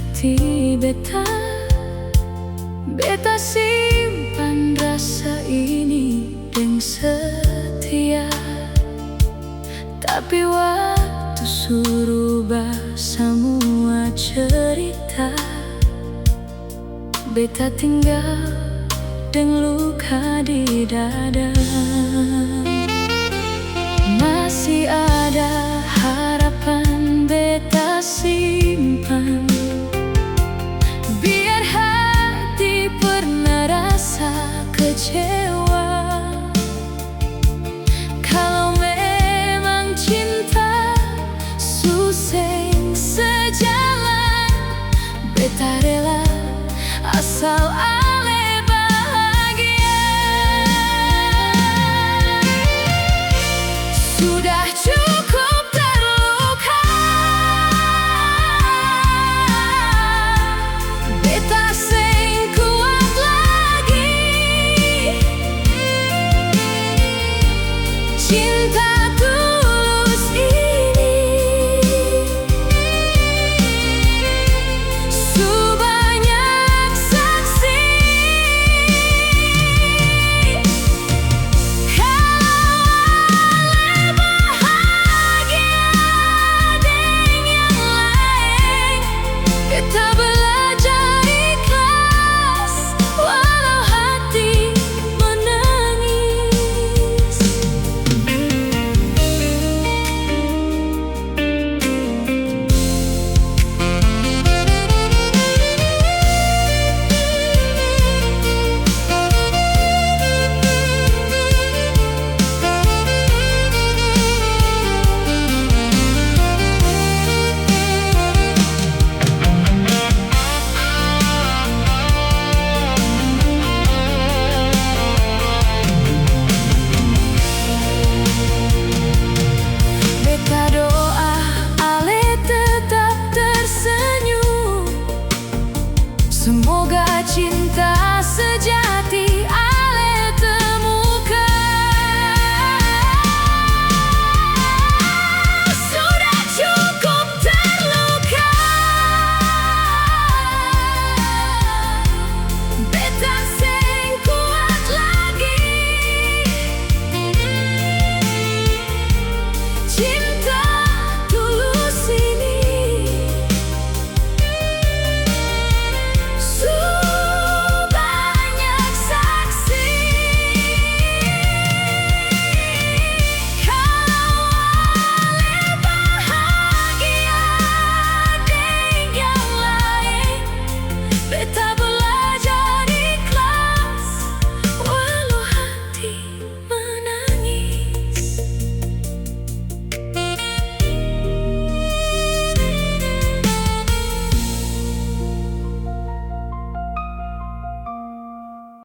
hati beta, beta simpan rasa ini dengan setia. Tapi waktu suruh semua cerita, beta tinggal dengan luka di dada. Masih ada harapan beta simpan, biar hati pernah rasa kecewa. Kalau memang cinta susah sejalan, beta rela asal ale bahagia. Sudah cukup terluka, beta seng kuat lagi. Cinta tulus ini sebanyak saksi. Kalau ale bahagia dengan yang lain, kita belajar ikhlas walau hati menangis. Beta doa ale tetap tersenyum, semoga cinta